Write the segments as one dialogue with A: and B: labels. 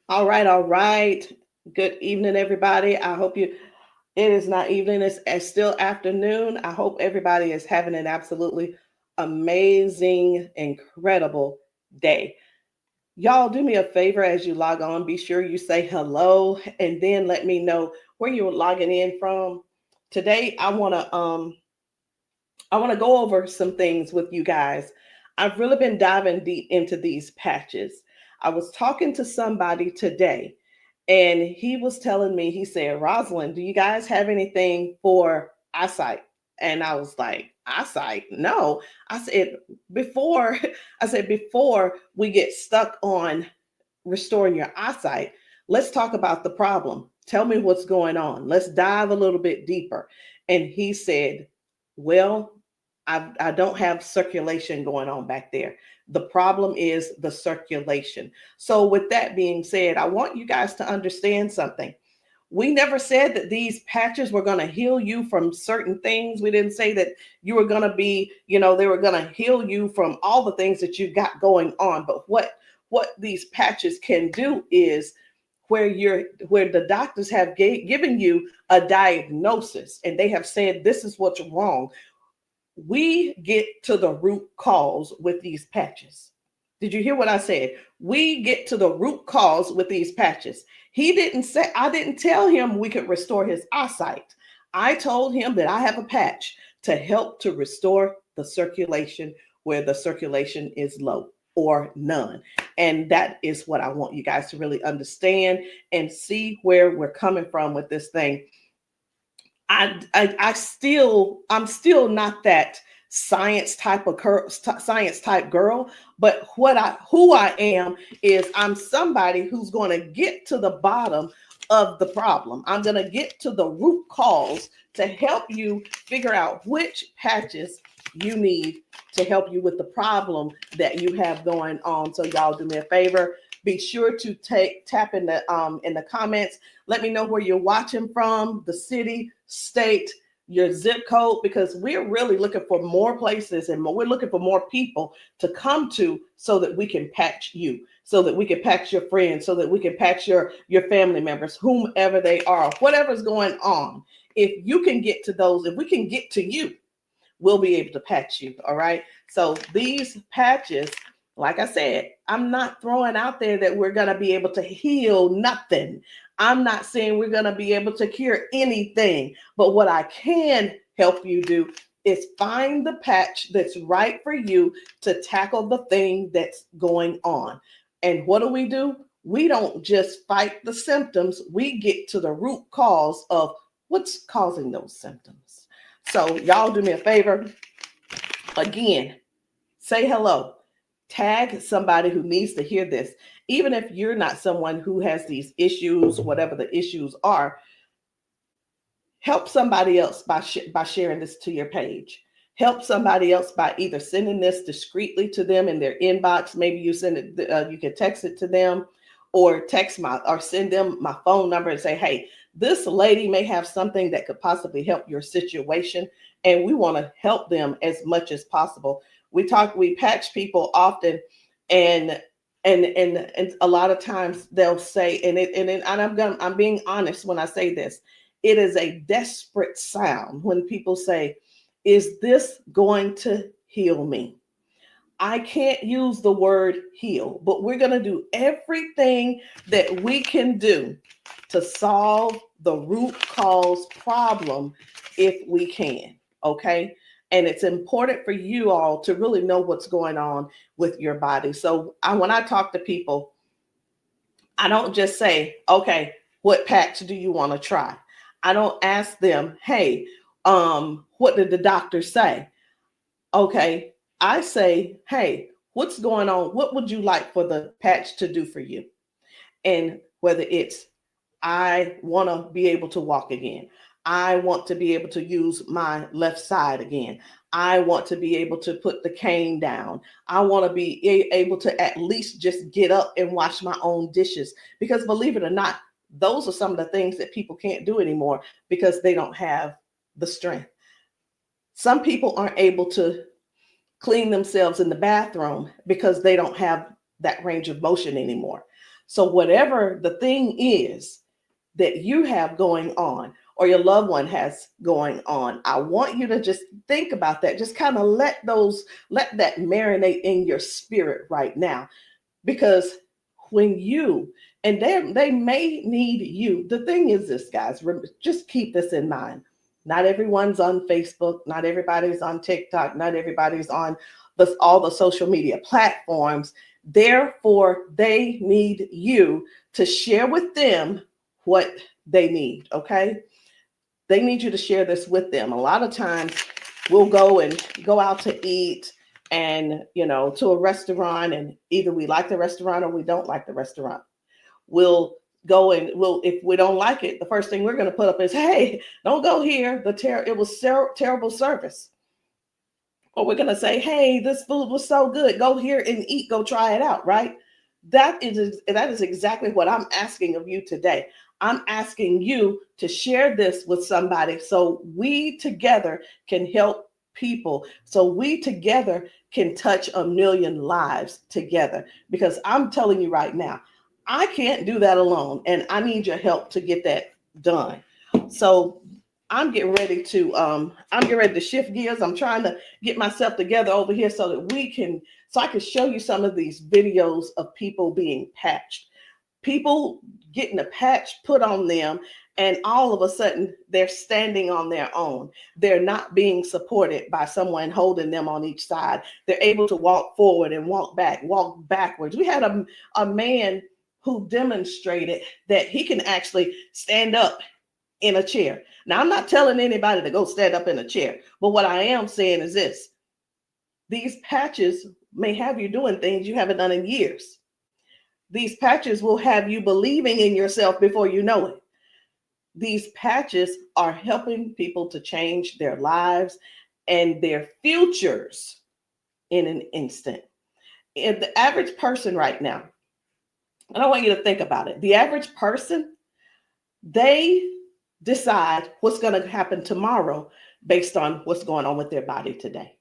A: All right, all right. Good evening, everybody. I hope it is not evening, it's still afternoon. I hope everybody is having an absolutely amazing, incredible day. Y'all, do me a favor as you log on. Be sure you say hello and then let me know where you're logging in from. Today, I want to go over some things with you guys. I've really been diving deep into these patches. I was talking to somebody today, and he was telling me, he said, Rosalind, do you guys have anything for eyesight? And I was like, eyesight? No. I said, before, before we get stuck on restoring your eyesight, let's talk about the problem. Tell me what's going on. Let's dive a little bit deeper. And he said, well, I don't have circulation going on back there. The problem is the circulation. So, with that being said, I want you guys to understand something. We never said that these patches were going to heal you from certain things. We didn't say that you were going to be, they were going to heal you from all the things that you got going on. But what these patches can do is where the doctors have given you a diagnosis and they have said this is what's wrong, we get to the root cause with these patches. Did you hear what I said? We get to the root cause with these patches. He didn't say, I didn't tell him we could restore his eyesight. I told him that I have a patch to help to restore the circulation where the circulation is low or none. And that is what I want you guys to really understand and see where we're coming from with this thing. I'm still not that science type girl, but who I am is I'm somebody who's going to get to the bottom of the problem. I'm going to get to the root cause to help you figure out which patches you need to help you with the problem that you have going on. So y'all do me a favor, be sure to tap in the comments. Let me know where you're watching from, the city, state, your zip code, because we're really looking for more places and we're looking for more people to come to so that we can patch you, so that we can patch your friends, so that we can patch your family members, whomever they are, whatever's going on. If you can get to those, if we can get to you, we'll be able to patch you. All right. So these patches, like I said, I'm not throwing out there that we're going to be able to heal nothing. I'm not saying we're going to be able to cure anything. But what I can help you do is find the patch that's right for you to tackle the thing that's going on. And what do? We don't just fight the symptoms, we get to the root cause of what's causing those symptoms. So, y'all do me a favor. Again, say hello. Tag somebody who needs to hear this. Even if you're not someone who has these issues, whatever the issues are, help somebody else by sharing this to your page. Help somebody else by either sending this discreetly to them in their inbox. Maybe you send it, you can text it to them, or send them my phone number and say, hey, this lady may have something that could possibly help your situation, and we want to help them as much as possible. We patch people often, and a lot of times they'll say, I'm being honest when I say this, it is a desperate sound when people say, is this going to heal me? I can't use the word heal, but we're going to do everything that we can do to solve the root cause problem if we can. Okay. And it's important for you all to really know what's going on with your body. So when I talk to people, I don't just say, okay, what patch do you want to try? I don't ask them, hey, what did the doctor say? Okay, I say, hey, what's going on? What would you like for the patch to do for you? And whether it's, I want to be able to walk again. I want to be able to use my left side again. I want to be able to put the cane down. I want to be able to at least just get up and wash my own dishes. Because believe it or not, those are some of the things that people can't do anymore because they don't have the strength. Some people aren't able to clean themselves in the bathroom because they don't have that range of motion anymore. So whatever the thing is that you have going on or your loved one has going on, I want you to just think about that. Just kind of let that marinate in your spirit right now. Because when you, and they may need you. The thing is this, guys, just keep this in mind. Not everyone's on Facebook, not everybody's on TikTok, not everybody's on all the social media platforms. Therefore, they need you to share with them what they need, okay? They need you to share this with them. A lot of times we'll go out to eat and, to a restaurant, and either we like the restaurant or we don't like the restaurant. We'll go and if we don't like it, the first thing we're going to put up is, hey, don't go here. It was terrible service. Or we're going to say, hey, this food was so good. Go here and eat. Go try it out, right? That is exactly what I'm asking of you today. I'm asking you to share this with somebody so we together can help people, so we together can touch 1 million lives together. Because I'm telling you right now, I can't do that alone, and I need your help to get that done. So I'm getting ready to shift gears. I'm trying to get myself together over here so that I can show you some of these videos of people being patched, people getting a patch put on them, and all of a sudden they're standing on their own. They're not being supported by someone holding them on each side. They're able to walk forward and walk backwards. We had a man who demonstrated that he can actually stand up in a chair. Now, I'm not telling anybody to go stand up in a chair, but what I am saying is this: these patches may have you doing things you haven't done in years. These patches will have you believing in yourself before you know it. These patches are helping people to change their lives and their futures in an instant. And the average person right now, and I want you to think about it. The average person, they decide what's going to happen tomorrow based on what's going on with their body today.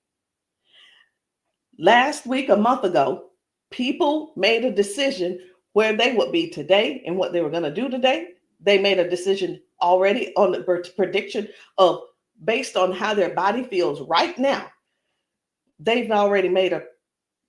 A: Last week, a month ago, people made a decision where they would be today and what they were going to do today. They made a decision already on the prediction of based on how their body feels right now. They've already made a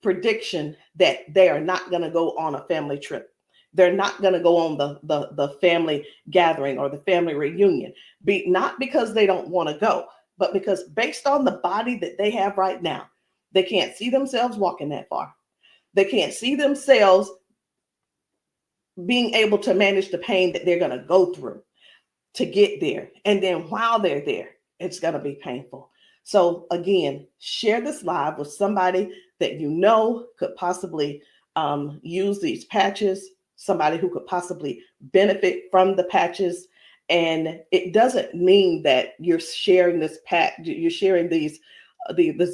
A: prediction that they are not going to go on a family trip. They're not going to go on the family gathering or the family reunion. Not because they don't want to go, but because based on the body that they have right now, they can't see themselves walking that far. They can't see themselves being able to manage the pain that they're going to go through to get there. And then while they're there, it's going to be painful. So again, share this live with somebody that you know could possibly use these patches, somebody who could possibly benefit from the patches. And it doesn't mean that you're sharing this you're sharing this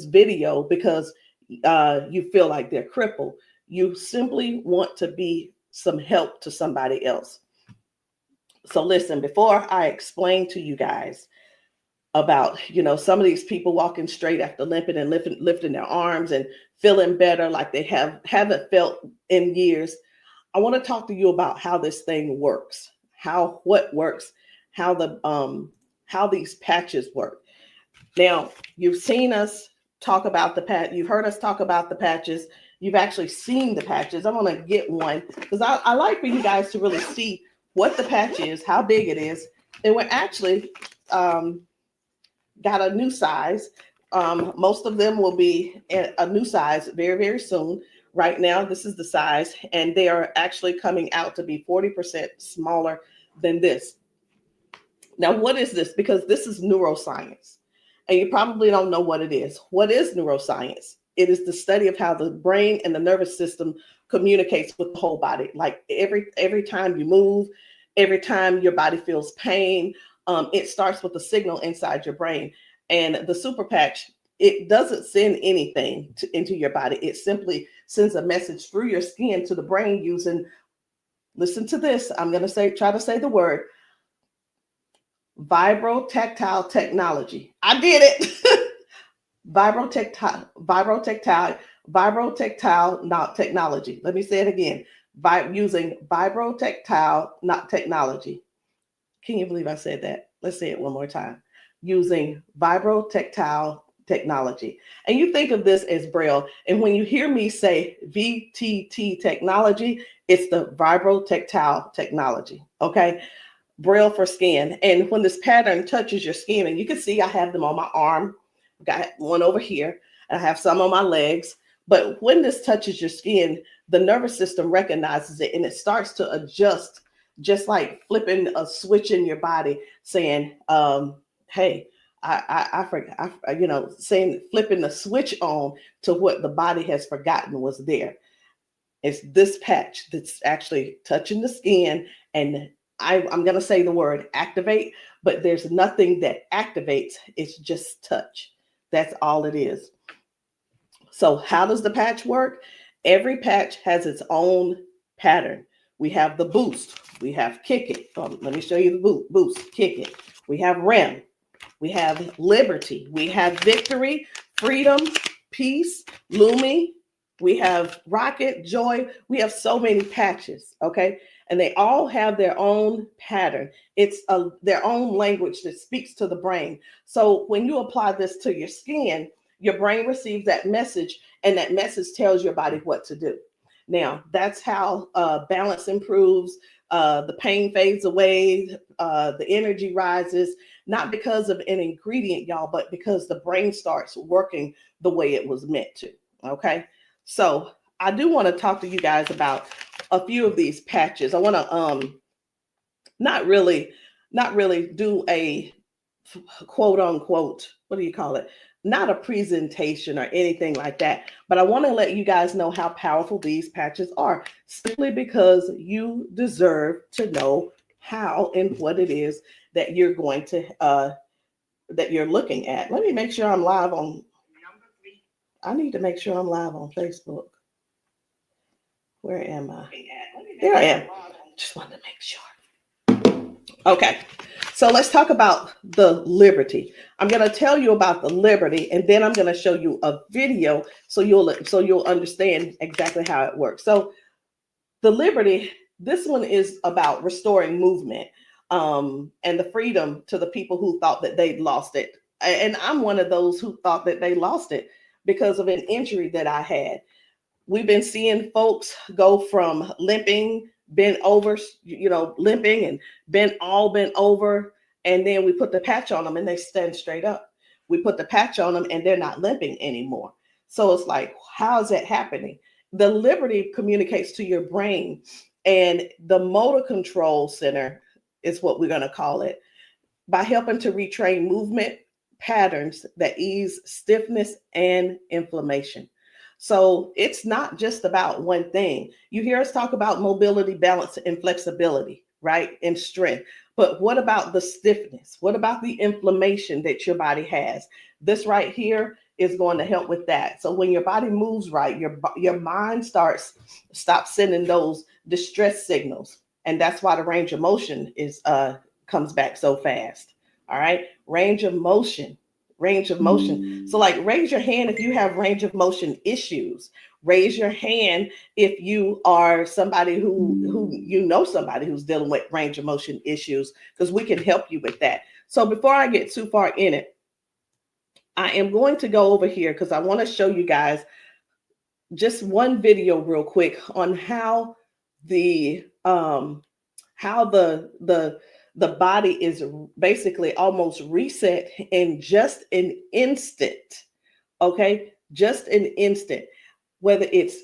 A: video because you feel like they're crippled. You simply want to be some help to somebody else. So listen, before I explain to you guys about, some of these people walking straight after limping and lifting their arms and feeling better like they haven't felt in years, I want to talk to you about how this thing works, what works, how these patches work. Now, you've seen us talk about you've heard us talk about the patches. You've actually seen the patches. I'm going to get one because I like for you guys to really see what the patch is, how big it is. And we're actually got a new size. Most of them will be a new size very, very soon. Right now, this is the size, and they are actually coming out to be 40% smaller than this. Now, what is this? Because this is neuroscience, and you probably don't know what it is. What is neuroscience? It is the study of how the brain and the nervous system communicates with the whole body. Like every time you move, every time your body feels pain, it starts with a signal inside your brain. And the super patch, it doesn't send anything into your body. It simply sends a message through your skin to the brain using, listen to this, I'm going to try to say the word, vibrotactile technology. I did it. Vibrotactile technology. Let me say it again. using vibrotactile not technology. Can you believe I said that? Let's say it one more time. Using vibrotactile technology. And you think of this as Braille. And when you hear me say VTT technology, it's the vibrotactile technology. Okay. Braille for skin. And when this pattern touches your skin, and you can see I have them on my arm, got one over here, and I have some on my legs. But when this touches your skin, the nervous system recognizes it and it starts to adjust, just like flipping a switch in your body, saying, hey, I forgot, saying, flipping the switch on to what the body has forgotten was there. It's this patch that's actually touching the skin, and I'm going to say the word activate, but there's nothing that activates. It's just touch. That's all it is. So how does the patch work? Every patch has its own pattern. We have the boost. We have kick it. Let me show you the boost, kick it. We have REM. We have liberty. We have victory, freedom, peace, Lumi. We have rocket, joy. We have so many patches, okay? And they all have their own pattern. It's their own language that speaks to the brain. So when you apply this to your skin, your brain receives that message, and that message tells your body what to do. Now, that's how balance improves, the pain fades away, the energy rises, not because of an ingredient, y'all, but because the brain starts working the way it was meant to, okay? So I do want to talk to you guys about a few of these patches. I want to not really do a quote unquote, what do you call it? Not a presentation or anything like that, but I want to let you guys know how powerful these patches are, simply because you deserve to know how and what it is that you're going to that you're looking at. Let me make sure I'm live on. I need to make sure I'm live on Facebook. Where am I? There I am. Just wanted to make sure. Okay. So let's talk about the liberty. I'm going to tell you about the liberty, and then I'm going to show you a video so you'll understand exactly how it works. So the liberty, this one is about restoring movement and the freedom to the people who thought that they'd lost it. And I'm one of those who thought that they lost it because of an injury that I had. We've been seeing folks go from limping, bent over, limping and bent over. And then we put the patch on them and they stand straight up. We put the patch on them and they're not limping anymore. So it's like, how is that happening? The liberty communicates to your brain, and the motor control center is what we're going to call it, by helping to retrain movement patterns that ease stiffness and inflammation. So it's not just about one thing. You hear us talk about mobility, balance, and flexibility, right? And strength. But what about the stiffness? What about the inflammation that your body has? This right here is going to help with that. So when your body moves right, your mind stops sending those distress signals. And that's why the range of motion comes back so fast. All right. Range of motion. So like, raise your hand if you have range of motion issues. Raise your hand if you are somebody somebody who's dealing with range of motion issues, because we can help you with that. So before I get too far in it, I am going to go over here because I want to show you guys just one video real quick on how the body is basically almost reset in just an instant. Okay, just an instant. Whether it's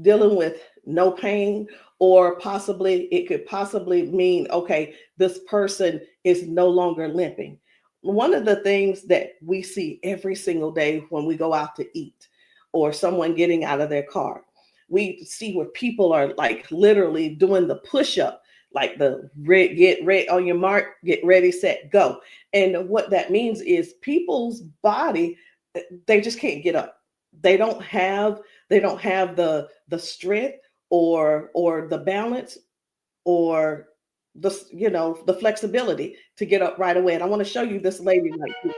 A: dealing with no pain, or it could possibly mean, okay, this person is no longer limping. One of the things that we see every single day when we go out to eat, or someone getting out of their car, we see where people are like literally doing the push-up, like the get ready on your mark, get ready, set, go. And what that means is people's body, they just can't get up. They don't have the strength or the balance or the flexibility to get up right away. And I want to show you this lady right here.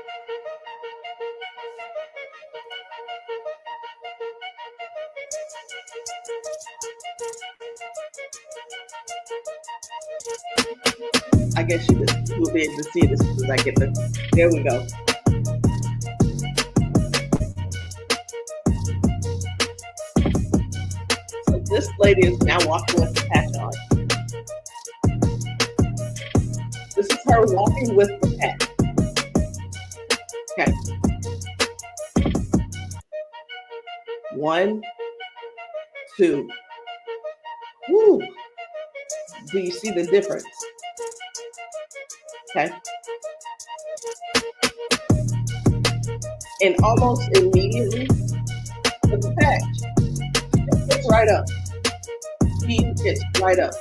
A: I guess you will be able to see it as soon as I get the. There we go. So this lady is now walking with the patch on. This is her walking with the patch. Okay. 1, 2. Woo. Do you see the difference? Okay. And almost immediately, with the patch, it gets right up. He gets right up.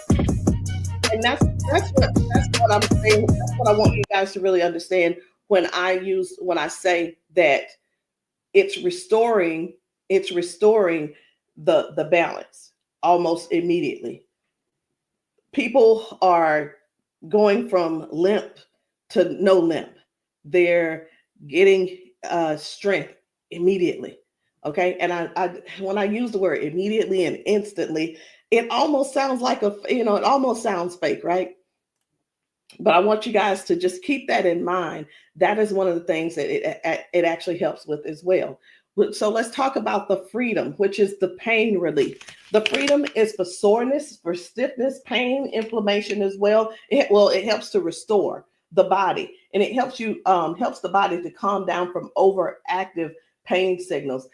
A: And that's what I'm saying. That's what I want you guys to really understand when I say that it's restoring the balance almost immediately. People are going from limp to no limp. They're getting strength immediately. Okay. And I when I use the word immediately and instantly, it almost sounds like it almost sounds fake, right? But I want you guys to just keep that in mind. That is one of the things that it actually helps with as well. So let's talk about the freedom, which is the pain relief. The freedom is for soreness, for stiffness, pain, inflammation as well. It helps to restore the body, and it helps the body to calm down from overactive pain signals.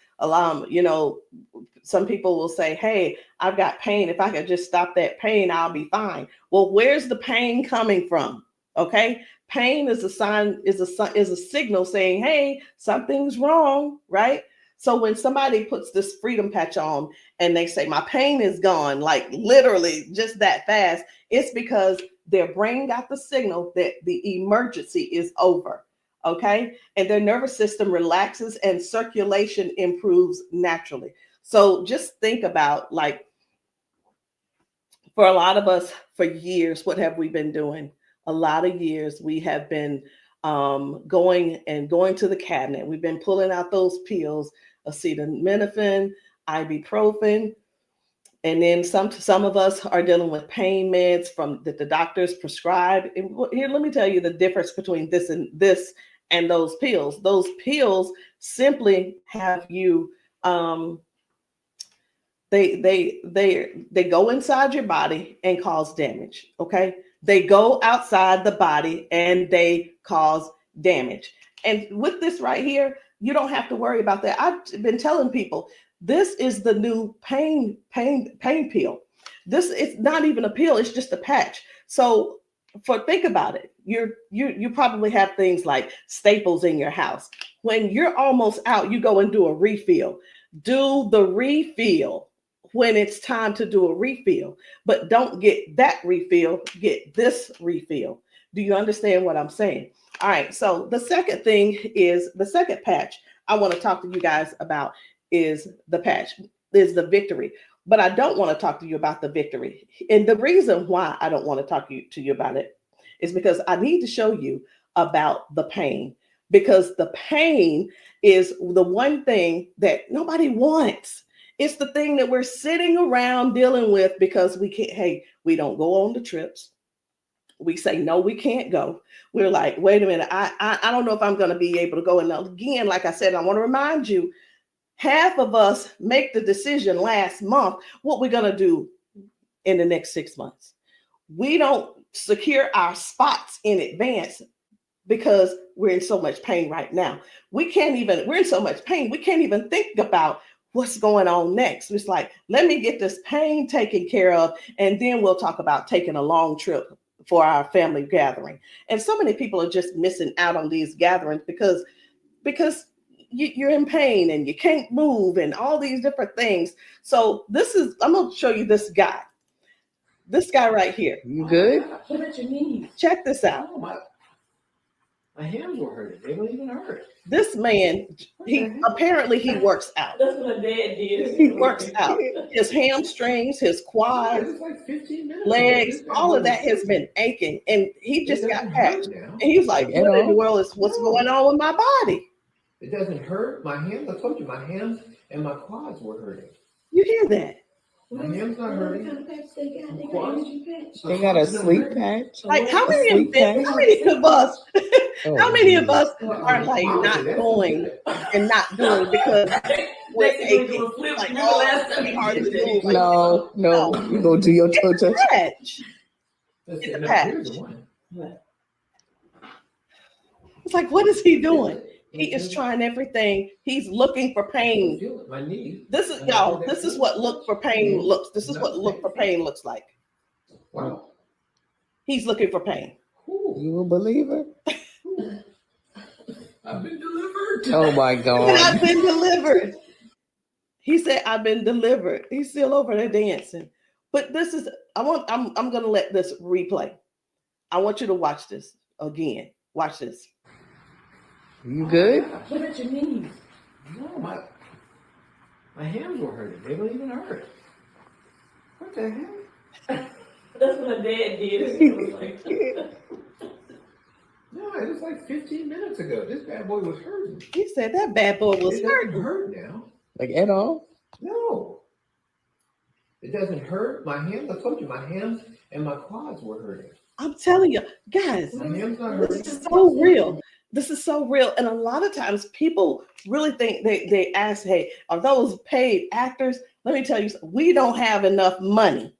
A: Some people will say, "Hey, I've got pain. If I could just stop that pain, I'll be fine." Well, where's the pain coming from? Okay. Pain is a sign, is a signal saying, "Hey, something's wrong," right? So when somebody puts this freedom patch on and they say, "My pain is gone," like literally just that fast, it's because their brain got the signal that the emergency is over. Okay. And their nervous system relaxes and circulation improves naturally. So just think about, like, for a lot of us, for years, what have we been doing? A lot of years we have been going to the cabinet. We've been pulling out those pills, acetaminophen, ibuprofen, and then some of us are dealing with pain meds that the doctors prescribe. And here, let me tell you the difference between this and those pills. Those pills simply have you they go inside your body and cause damage. Okay. They go outside the body and they cause damage. And with this right here, you don't have to worry about that. I've been telling people, this is the new pain pill. This is not even a pill, it's just a patch. So think about it. You probably have things like staples in your house. When you're almost out, you go and do a refill. Do the refill when it's time to do a refill, but don't get that refill, get this refill. Do you understand what I'm saying? All right. So the second patch I want to talk to you guys about is the victory. But I don't want to talk to you about the victory. And the reason why I don't want to talk to you about it is because I need to show you about the pain, because the pain is the one thing that nobody wants. It's the thing that we're sitting around dealing with because we don't go on the trips. We say, no, we can't go. We're like, wait a minute, I don't know if I'm going to be able to go. And again, like I said, I want to remind you, half of us make the decision last month what we're going to do in the next 6 months. We don't secure our spots in advance because we're in so much pain right now. We're in so much pain, we can't even think about what's going on next. It's like, let me get this pain taken care of, and then we'll talk about taking a long trip for our family gathering. And so many people are just missing out on these gatherings because you're in pain and you can't move and all these different things. So I'm going to show you this guy right here.
B: You good?
C: What about your knees?
A: Check this out.
C: Oh, my hands were hurting. They don't even hurt.
A: This man, he works out.
C: That's what my dad did.
A: He works out. His hamstrings, his quads,
C: like 15 minutes
A: legs, all of that has been aching. And he just got patched. And he was like, what in the world is what's going on with my body?
C: It doesn't hurt. My hands, I told you, my hands and my quads were hurting.
A: You hear that?
C: My hand's not hurting.
B: What kind of patch they got? They got
C: Quads?
B: energy patch.
D: They got a sleep patch.
A: Like how
D: A
A: many
D: sleep patch.
A: how many of us
D: Oh,
A: how many of us
C: Well,
A: are like not going and not doing because we're
B: Next thing
A: aching?
B: you flip,
A: Like,
B: remember
A: oh,
B: last
A: it's
B: time
A: gonna be
B: you
A: hard
B: did
A: to
B: that?
A: move. Like,
D: No, you go do your toe touch.
A: patch.
C: Let's
A: It's
C: see,
A: a
C: now,
A: patch.
C: here's the one.
A: It's like, what is he doing?
C: Feel it.
A: He is trying everything. He's looking for pain.
C: Feel it. My knee.
A: This is y'all. This is what look for pain looks. This is what look for pain looks like.
C: Wow.
A: He's looking for pain.
C: Ooh,
D: You a believer?
C: I've been delivered.
D: Oh my
A: And
D: God.
A: I've been delivered. He said, "I've been delivered." He's still over there dancing. But this is. I'm gonna let this replay. I want you to watch this again. Watch this.
D: You good?
B: What about your knees?
C: No, my hands were hurting. They don't even hurt. What the heck?
B: That's what my dad did. It was like,
C: No, it was like 15 minutes ago. This bad boy was hurting.
A: He said that bad boy was
C: It
A: hurt.
C: doesn't hurt now.
D: Like at all?
C: No. It doesn't hurt. My hands, I told you, my hands and my quads were hurting.
A: I'm telling you, guys.
C: My hands not hurting.
A: This is so real. This is so real. And a lot of times people really think they ask, hey, are those paid actors? Let me tell you, we don't have enough money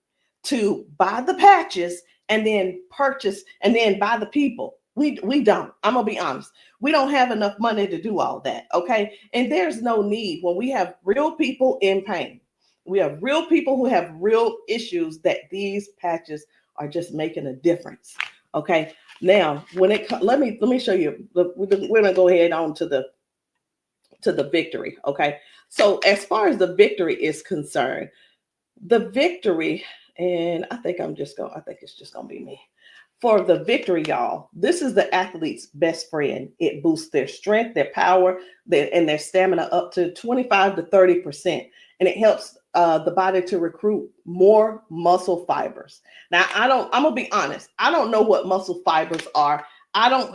A: to buy the patches and then purchase and then buy the people. We don't. I'm gonna be honest. We don't have enough money to do all that. Okay. And there's no need when we have real people in pain. We have real people who have real issues that these patches are just making a difference. Okay. Now, when it let me show you. We're gonna go ahead on to the victory. Okay. So as far as the victory is concerned, the victory, and I think it's just gonna be me. For the victory, y'all, this is the athlete's best friend. It boosts their strength, their power, and their stamina up to 25 to 30%. And it helps the body to recruit more muscle fibers. Now, I'm gonna be honest. I don't know what muscle fibers are. I don't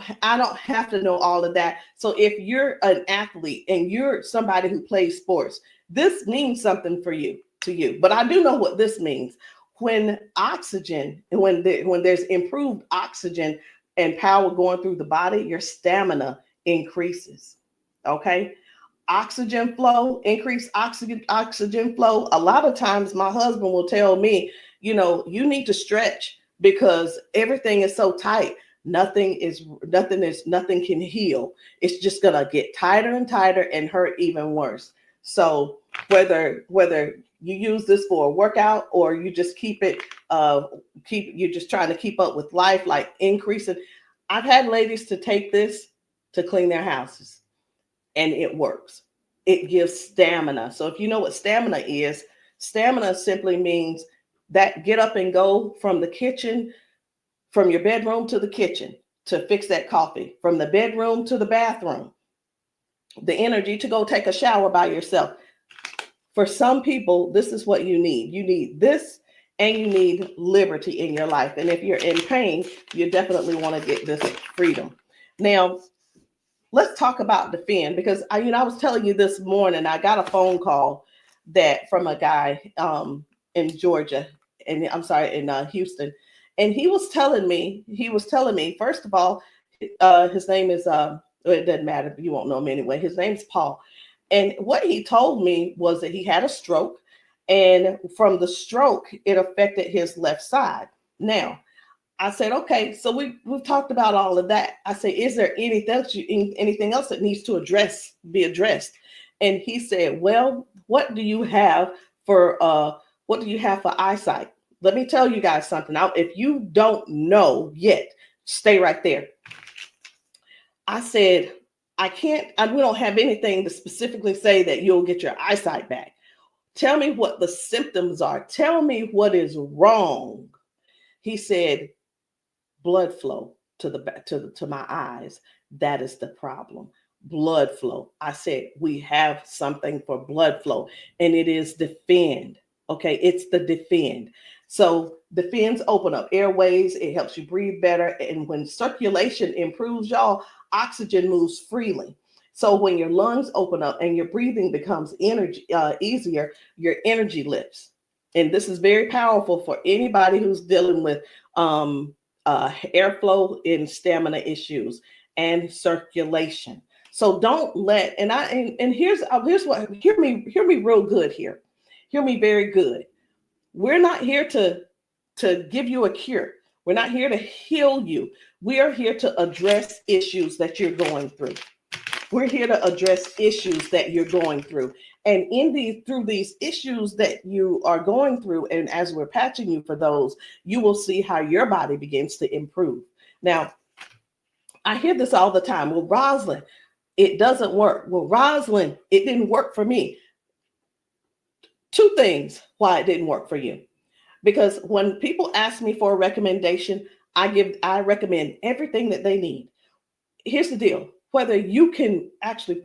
A: have to know all of that. So if you're an athlete and you're somebody who plays sports, this means something to you. But I do know what this means. When oxygen, when there's improved oxygen and power going through the body, your stamina increases. Okay. Oxygen flow, increased oxygen flow. A lot of times my husband will tell me, you need to stretch because everything is so tight. Nothing can heal. It's just gonna get tighter and tighter and hurt even worse. So whether you use this for a workout or you just you're just trying to keep up with life, like increasing. I've had ladies to take this to clean their houses and it works. It gives stamina. So if you know what stamina simply means that get up and go from the kitchen, from your bedroom to the kitchen to fix that coffee, from the bedroom to the bathroom, the energy to go take a shower by yourself. For some people, this is what you need. You need this and you need liberty in your life. And if you're in pain, you definitely want to get this freedom. Now, let's talk about defend, because I was telling you this morning, I got a phone call from a guy in Georgia, and I'm sorry, in Houston. And he was telling me, first of all, his name is, it doesn't matter, you won't know him anyway. His name's Paul. And what he told me was that he had a stroke, and from the stroke, it affected his left side. Now, I said, okay, so we've talked about all of that. I said, is there anything else that needs to be addressed? And he said, well, what do you have for eyesight? Let me tell you guys something. Now, if you don't know yet, stay right there. I said, we don't have anything to specifically say that you'll get your eyesight back. Tell me what the symptoms are. Tell me what is wrong. He said, blood flow to my eyes. That is the problem. Blood flow. I said, we have something for blood flow, and it is defend. Okay, it's the defend. So defends open up airways. It helps you breathe better. And when circulation improves, y'all, oxygen moves freely. So when your lungs open up and your breathing becomes easier, your energy lifts. and this is very powerful for anybody who's dealing with airflow and stamina issues and circulation. So don't let, and here's what, hear me real good here. Hear me very good. We're not here to give you a cure. We're not here to heal you. We are here to address issues that you're going through. We're here to address issues that you're going through. And through these issues that you are going through, and as we're patching you for those, you will see how your body begins to improve. Now, I hear this all the time. Well, Rosalind, it doesn't work. Well, Rosalind, it didn't work for me. Two things why it didn't work for you. Because when people ask me for a recommendation, I recommend everything that they need. Here's the deal. Whether you can actually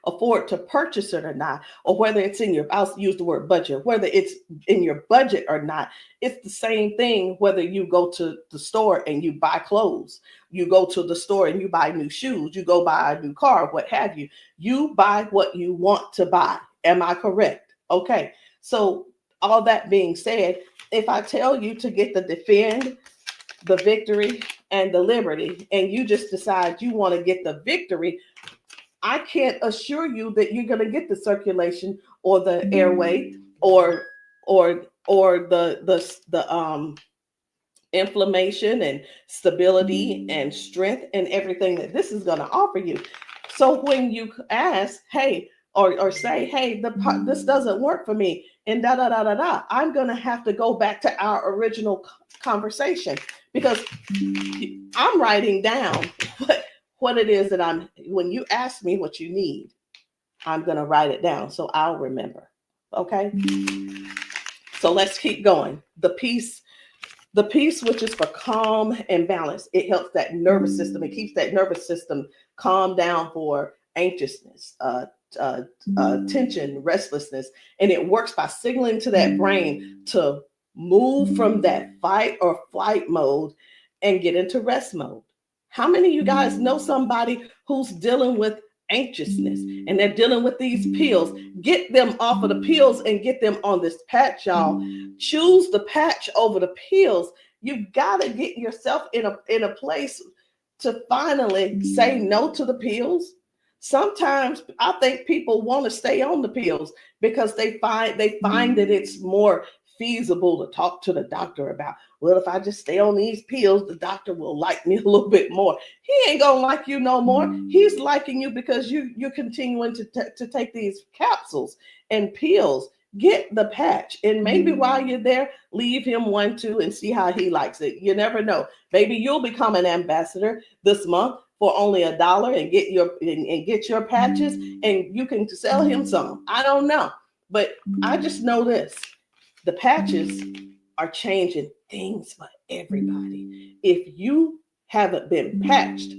A: afford to purchase it or not, or whether it's in your, I'll use the word budget, whether it's in your budget or not, it's the same thing whether you go to the store and you buy clothes, you go to the store and you buy new shoes, you go buy a new car, what have you. You buy what you want to buy. Am I correct? Okay. So all that being said, if I tell you to get the Defend, the Victory, and the Liberty, and you just decide you want to get the Victory, I can't assure you that you're going to get the circulation or the airway or the inflammation and stability and strength and everything that this is going to offer you. So when you ask, hey, or say, hey, this doesn't work for me, and I'm going to have to go back to our original conversation, because I'm writing down what it is that when you ask me what you need, I'm going to write it down so I'll remember. Okay. So let's keep going. The peace, which is for calm and balance. It helps that nervous system. It keeps that nervous system calm down for anxiousness, tension, restlessness. And it works by signaling to that brain to move from that fight or flight mode and get into rest mode. How many of you guys know somebody who's dealing with anxiousness and they're dealing with these pills? Get them off of the pills and get them on this patch, y'all. Choose the patch over the pills. You got to get yourself in a place to finally say no to the pills. Sometimes I think people want to stay on the pills because they find that it's more feasible to talk to the doctor about, well, if I just stay on these pills, the doctor will like me a little bit more. He ain't gonna like you no more. He's liking you because you're continuing to take these capsules and pills. Get the patch, and maybe while you're there, leave him one too and see how he likes it. You never know. Maybe you'll become an ambassador this month for only $1 and get your patches, and you can sell him some. I don't know, but I just know this. The patches are changing things for everybody. If you haven't been patched,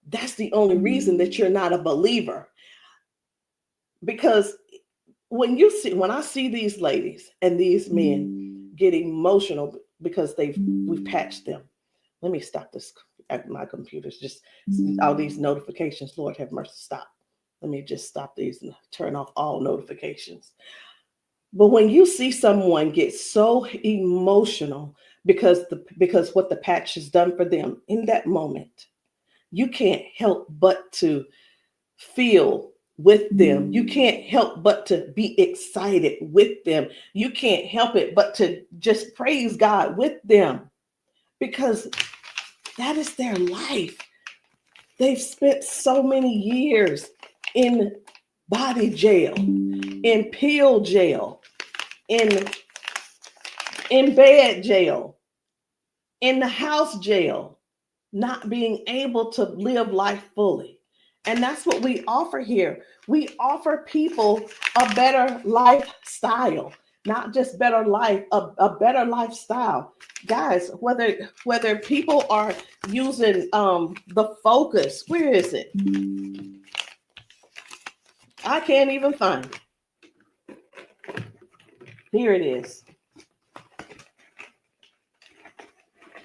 A: that's the only reason that you're not a believer. Because when I see these ladies and these men get emotional because we've patched them. Let me stop this. My computer's just all these notifications. Lord have mercy, stop. Let me just stop these and turn off all notifications. But when you see someone get so emotional because what the patch has done for them in that moment, you can't help but to feel with them. You can't help but to be excited with them. You can't help it but to just praise God with them, because that is their life. They've spent so many years in body jail, in pill jail, in bed jail, in the house jail, not being able to live life fully. And that's what we offer here. We offer people a better lifestyle, not just better life, a better lifestyle. Guys, whether people are using the Focus, where is it? I can't even find it. Here it is.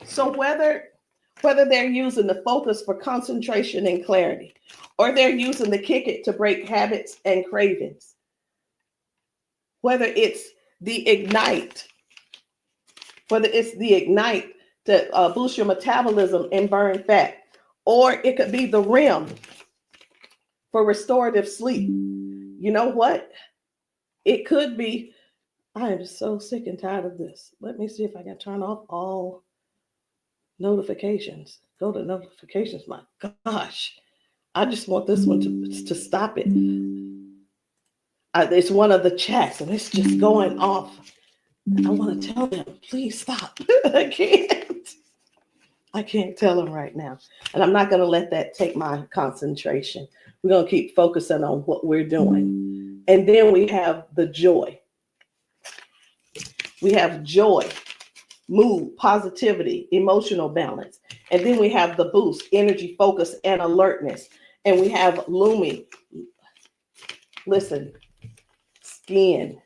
A: So whether they're using the Focus for concentration and clarity, or they're using the Kick It to break habits and cravings, whether it's the Ignite. It's the Ignite to boost your metabolism and burn fat. Or it could be the REM for restorative sleep. You know what? It could be, I am so sick and tired of this. Let me see if I can turn off all notifications. Go to notifications. My gosh. I just want this one to stop it. It's one of the chats and it's just going off. I want to tell them, please stop. I can't tell them right now. And I'm not going to let that take my concentration. We're going to keep focusing on what we're doing. And then we have the joy. We have joy, mood, positivity, emotional balance. And then we have the boost, energy, focus, and alertness. And we have Lumi. Listen, skin,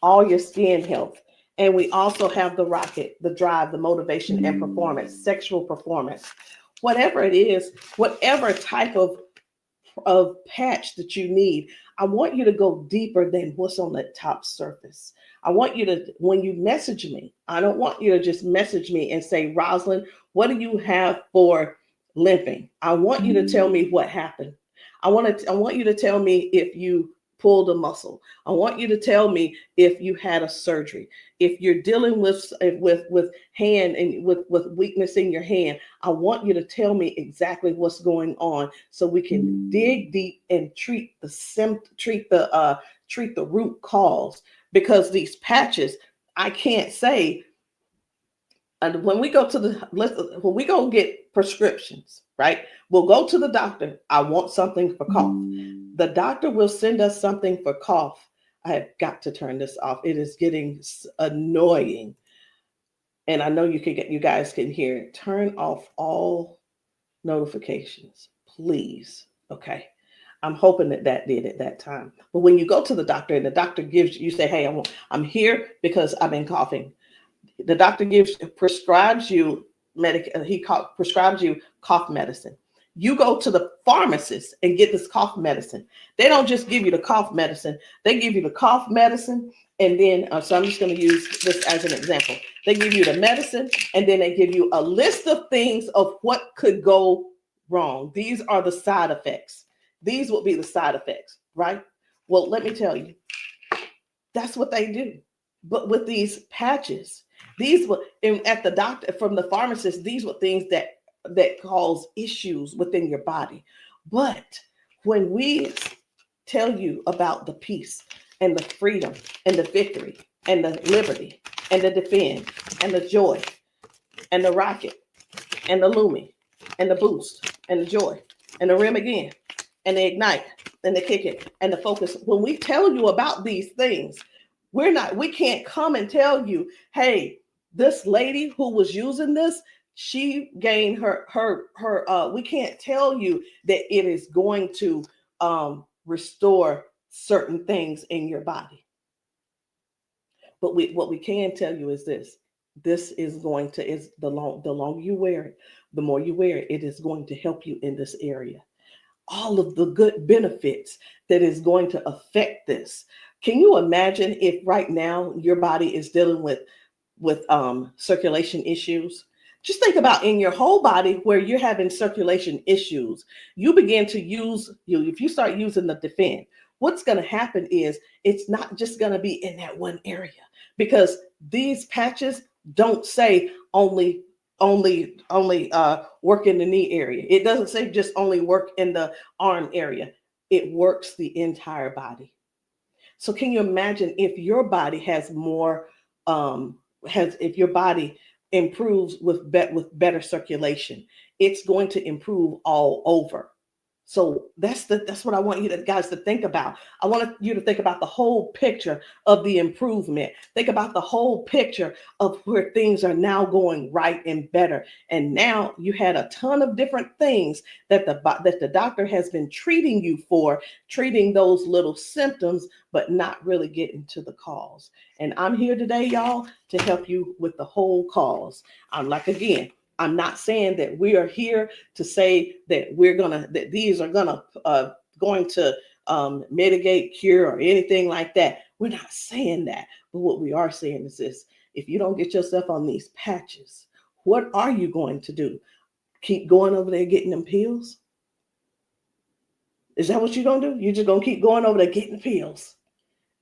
A: all your skin health. And we also have the rocket, the drive, the motivation and performance, sexual performance. Whatever it is, whatever type of patch that you need, I want you to go deeper than what's on the top surface. I want you to, when you message me, I don't want you to just message me and say, Rosalind, what do you have for limping? I want you to tell me what happened. I want you to tell me if you pulled a muscle. I want you to tell me if you had a surgery. If you're dealing with hand and with weakness in your hand, I want you to tell me exactly what's going on so we can dig deep and treat the root cause. Because these patches, I can't say. And when we go get prescriptions, right? We'll go to the doctor. I want something for cough. The doctor will send us something for cough. I have got to turn this off. It is getting annoying. And I know you guys can hear it. Turn off all notifications, please. Okay. I'm hoping that did at that time. But when you go to the doctor and the doctor gives you say, hey, I'm here because I've been coughing. The doctor prescribes you prescribes you cough medicine. You go to the pharmacist and get this cough medicine. They don't just give you the cough medicine. They give you the cough medicine. And then, so I'm just going to use this as an example. They give you the medicine and then they give you a list of things of what could go wrong. These are the side effects. These will be the side effects, right? Well, let me tell you, that's what they do. But with these patches, these were at the doctor, from the pharmacist, these were things that cause issues within your body. But when we tell you about the peace and the freedom and the victory and the liberty and the defend and the joy and the rocket and the Lumi and the boost and the joy and the REM again and the ignite and the kick it and the focus, when we tell you about these things, we can't come and tell you, hey, this lady who was using this, she gained we can't tell you that it is going to restore certain things in your body. But what we can tell you is this is going to, the longer you wear it, the more you wear it, it is going to help you in this area. All of the good benefits that is going to affect this. Can you imagine if right now your body is dealing with circulation issues? Just think about in your whole body where you're having circulation issues. You begin to if you start using the defend, what's going to happen is it's not just going to be in that one area, because these patches don't say only work in the knee area. It doesn't say just only work in the arm area. It works the entire body. So can you imagine if your body has more, if your body improves with better circulation, it's going to improve all over. So that's what I want you guys to think about. I want you to think about the whole picture of the improvement. Think about the whole picture of where things are now going right and better. And now you had a ton of different things that the doctor has been treating you for, treating those little symptoms, but not really getting to the cause. And I'm here today, y'all, to help you with the whole cause. I'm not saying that we are here to say that these are going to mitigate, cure, or anything like that. We're not saying that. But what we are saying is this: if you don't get yourself on these patches, what are you going to do? Keep going over there getting them pills? Is that what you're going to do? You're just going to keep going over there getting the pills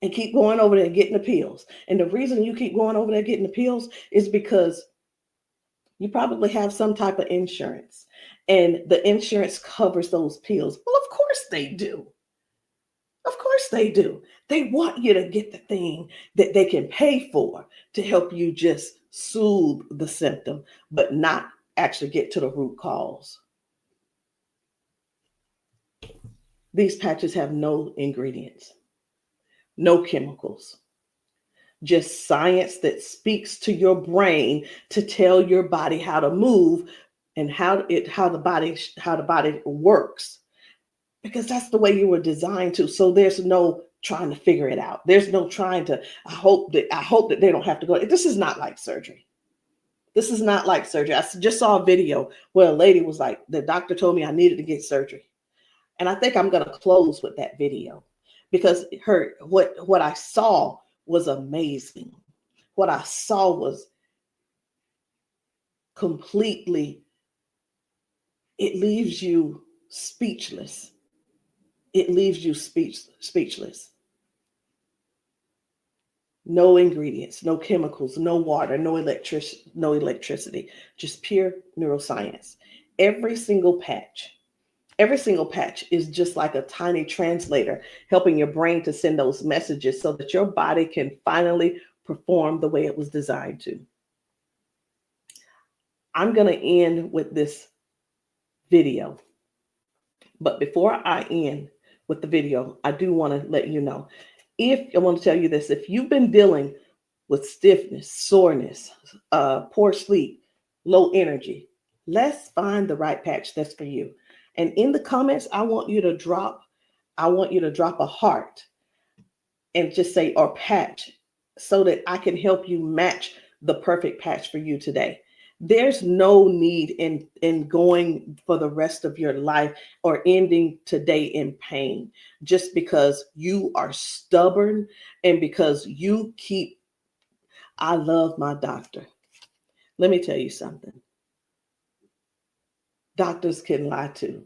A: and keep going over there getting the pills. And the reason you keep going over there getting the pills is because you probably have some type of insurance, and the insurance covers those pills. Well, of course they do. Of course they do. They want you to get the thing that they can pay for to help you just soothe the symptom, but not actually get to the root cause. These patches have no ingredients, no chemicals, just science that speaks to your brain to tell your body how to move and how the body works, because that's the way you were designed to. So there's no trying to figure it out. There's no trying to, I hope that they don't have to go. This is not like surgery. This is not like surgery. I just saw a video where a lady was like, the doctor told me I needed to get surgery. And I think I'm going to close with that video, because what I saw was amazing. What I saw was completely, it leaves you speechless. It leaves you speechless. No ingredients, no chemicals, no water, no electricity, just pure neuroscience. Every single patch is just like a tiny translator, helping your brain to send those messages so that your body can finally perform the way it was designed to. I'm going to end with this video. But before I end with the video, I do want to let you know, I want to tell you this: if you've been dealing with stiffness, soreness, poor sleep, low energy, let's find the right patch that's for you. And in the comments, I want you to drop a heart and just say, or patch, so that I can help you match the perfect patch for you today. There's no need in going for the rest of your life or ending today in pain just because you are stubborn and because you keep, I love my doctor. Let me tell you something. Doctors can lie too.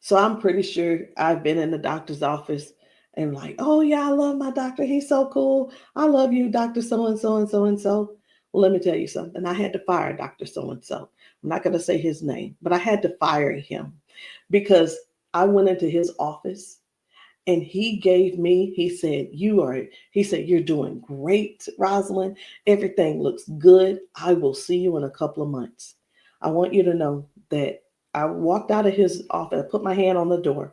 A: So I'm pretty sure I've been in the doctor's office and like, oh yeah, I love my doctor. He's so cool. I love you, Dr. So-and-so and so-and-so. Well, let me tell you something. I had to fire Dr. So-and-so. I'm not going to say his name, but I had to fire him because I went into his office and he said, you're doing great, Rosalind. Everything looks good. I will see you in a couple of months. I want you to know that I walked out of his office, I put my hand on the door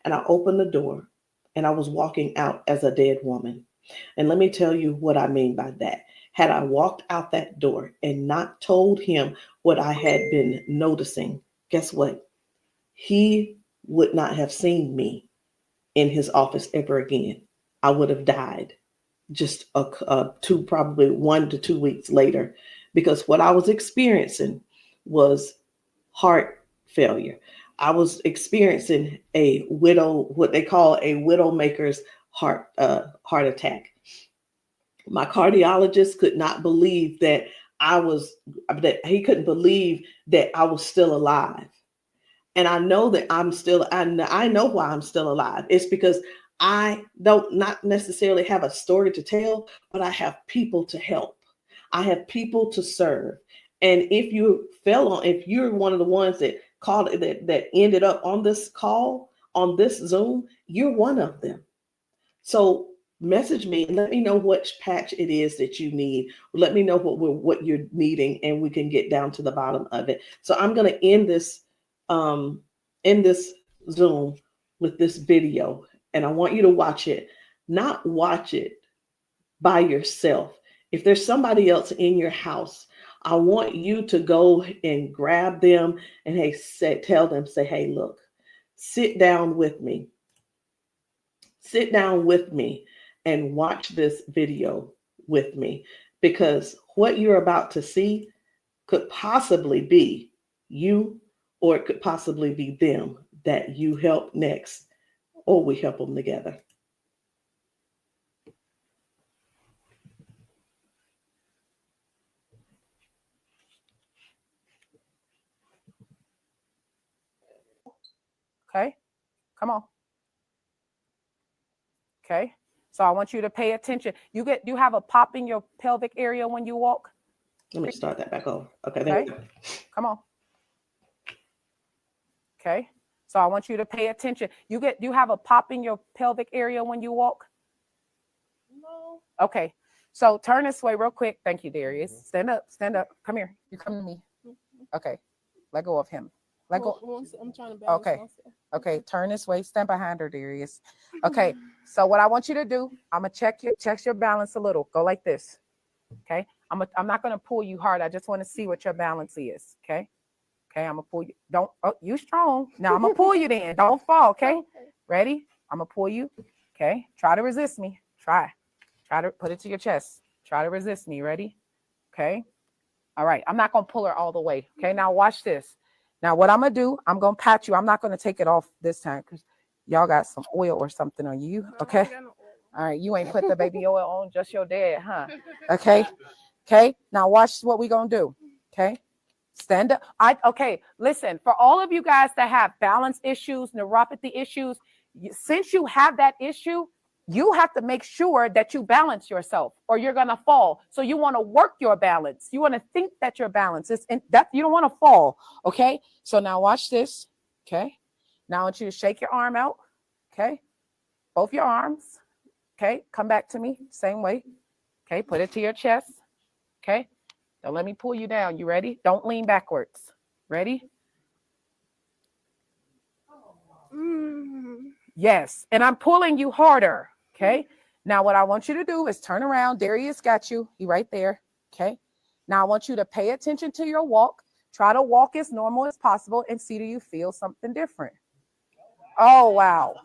A: and I opened the door and I was walking out as a dead woman. And let me tell you what I mean by that. Had I walked out that door and not told him what I had been noticing, guess what? He would not have seen me in his office ever again. I would have died just probably 1 to 2 weeks later, because what I was experiencing was heart failure. I was experiencing what they call a widowmaker's heart attack. My cardiologist could not believe that he couldn't believe that I was still alive. And I know that I know why I'm still alive. It's because I don't not necessarily have a story to tell, but I have people to help. I have people to serve. And if you're one of the ones that called that ended up on this call, on this Zoom, you're one of them. So message me and let me know which patch it is that you need. Let me know what you're needing, and we can get down to the bottom of it. So I'm going to end this Zoom with this video, and I want you to watch it. Not watch it by yourself. If there's somebody else in your house, I want you to go and grab them and tell them, hey, look, sit down with me. Sit down with me and watch this video with me, because what you're about to see could possibly be you, or it could possibly be them that you help next, or we help them together.
E: Okay, come on. Okay, so I want you to pay attention. You have a pop in your pelvic area when you walk.
A: Let me start that back over. Okay, there we go.
E: Come on. Okay, so I want you to pay attention. You have a pop in your pelvic area when you walk.
B: No.
E: Okay, so turn this way real quick. Thank you, Darius. Stand up. Come here. You come to me. Okay, let go of him. Let go.
B: I'm trying to balance
E: Okay.
B: myself.
E: Okay, turn this way. Stand behind her, Darius. Okay, so what I want you to do, I'm gonna check your balance a little. Go like this. Okay, I'm not gonna pull you hard. I just want to see what your balance is. Okay, I'm gonna pull you. You strong. Now I'm gonna pull you. Then don't fall. Okay, ready? I'm gonna pull you. Okay, try to resist me. Try to put it to your chest. Try to resist me. Ready? Okay. All right. I'm not gonna pull her all the way. Okay. Now watch this. Now, what I'm going to do, I'm going to pat you. I'm not going to take it off this time because y'all got some oil or something on you. Okay. All right. You ain't put the baby oil on, just your dad, huh? Okay. Okay. Now, watch what we going to do. Okay. Stand up. Okay. Listen, for all of you guys that have balance issues, neuropathy issues, since you have that issue, you have to make sure that you balance yourself or you're going to fall. So you want to work your balance. You want to think that your balance is that you don't want to fall. Okay. So now watch this. Okay. Now I want you to shake your arm out. Okay. Both your arms. Okay. Come back to me. Same way. Okay. Put it to your chest. Okay. Now let me pull you down. You ready? Don't lean backwards. Ready? Yes. And I'm pulling you harder. Okay. Now what I want you to do is turn around. Darius got you. He right there. Okay. Now I want you to pay attention to your walk. Try to walk as normal as possible and see, do you feel something different? Oh, wow.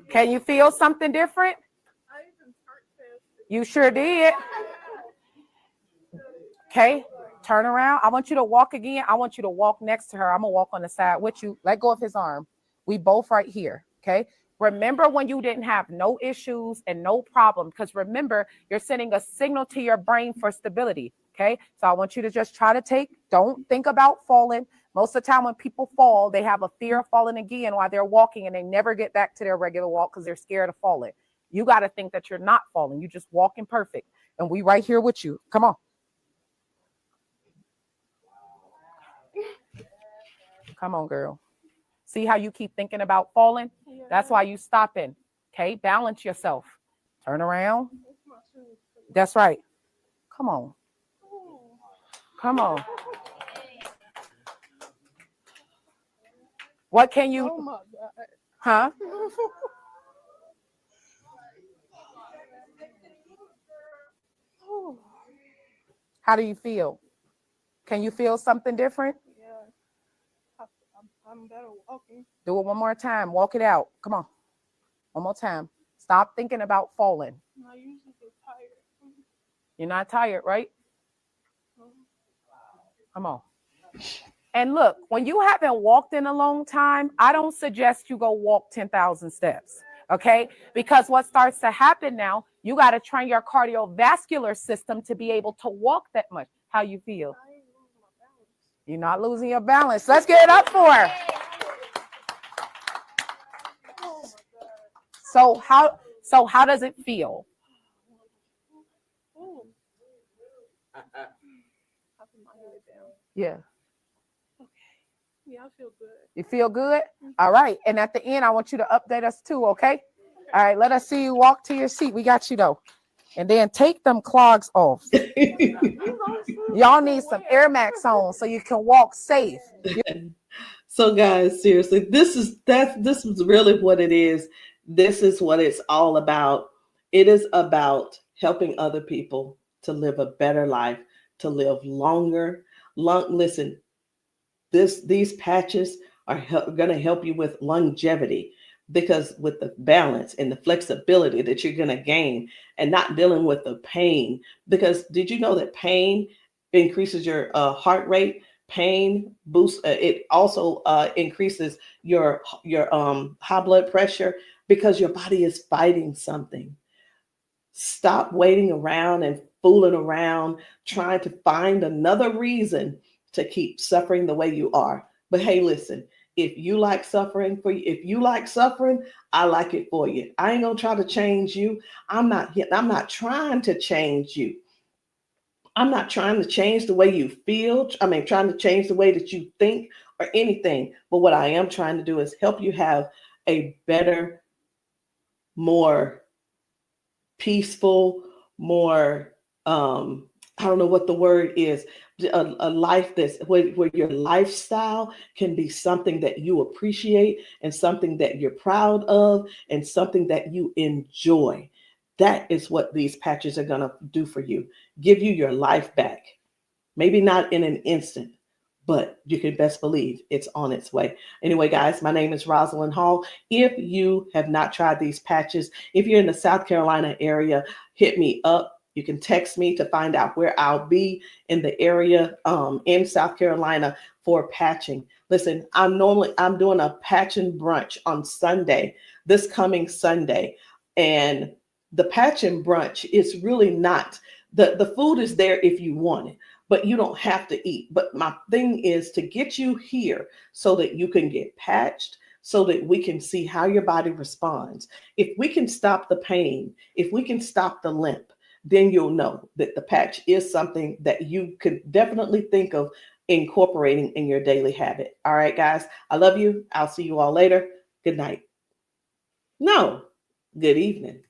E: Can you feel something different? You sure did. Okay. Turn around. I want you to walk again. I want you to walk next to her. I'm going to walk on the side with you. Let go of his arm. We both right here. Okay. Remember when you didn't have no issues and no problem, because remember, you're sending a signal to your brain for stability. Okay. So I want you to just try to don't think about falling. Most of the time when people fall, they have a fear of falling again while they're walking and they never get back to their regular walk because they're scared of falling. You got to think that you're not falling. You just walking perfect. And we right here with you. Come on. Come on, girl. See how you keep thinking about falling? Yeah. That's why you stopping. Okay, balance yourself. Turn around. That's right. Come on. Come on. What can you? Oh my God. Huh? How do you feel? Can you feel something different?
B: I'm better walking.
E: Do it one more time. Walk it out. Come on. One more time. Stop thinking about falling.
B: I usually get tired.
E: You're not tired, right? Come on. And look, when you haven't walked in a long time, I don't suggest you go walk 10,000 steps. Okay? Because what starts to happen now, you got to train your cardiovascular system to be able to walk that much. How you feel? You're not losing your balance. Let's get it up for her. So how does it feel? Yeah.
B: Okay. Yeah, I feel good.
E: You feel good? All right. And at the end, I want you to update us too, okay? All right, let us see you walk to your seat. We got you though. And then take them clogs off. Y'all need some Air Max on so you can walk safe.
A: So guys, seriously, this is really what it is. This is what it's all about. It is about helping other people to live a better life, to live longer. Listen, these patches are going to help you with longevity, because with the balance and the flexibility that you're going to gain and not dealing with the pain. Because did you know that pain increases your heart rate? Pain boosts. It also increases your high blood pressure because your body is fighting something. Stop waiting around and fooling around, trying to find another reason to keep suffering the way you are. But hey, listen, if you like suffering if you like suffering, I like it for you. I ain't gonna try to change you. I'm not trying to change you. I'm not trying to change the way you feel. Trying to change the way that you think or anything. But what I am trying to do is help you have a better, more peaceful, more, I don't know what the word is, a life that's where your lifestyle can be something that you appreciate and something that you're proud of and something that you enjoy. That is what these patches are going to do for you. Give you your life back. Maybe not in an instant, but you can best believe it's on its way. Anyway, guys, my name is Rosalind Hall. If you have not tried these patches, if you're in the South Carolina area, hit me up. You can text me to find out where I'll be in the area in South Carolina for patching. Listen, I'm doing a patching brunch on Sunday, this coming Sunday. And the patching brunch is really not, the food is there if you want it, but you don't have to eat. But my thing is to get you here so that you can get patched, so that we can see how your body responds. If we can stop the pain, if we can stop the limp, then you'll know that the patch is something that you could definitely think of incorporating in your daily habit. All right, guys, I love you. I'll see you all later. Good night. No, good evening.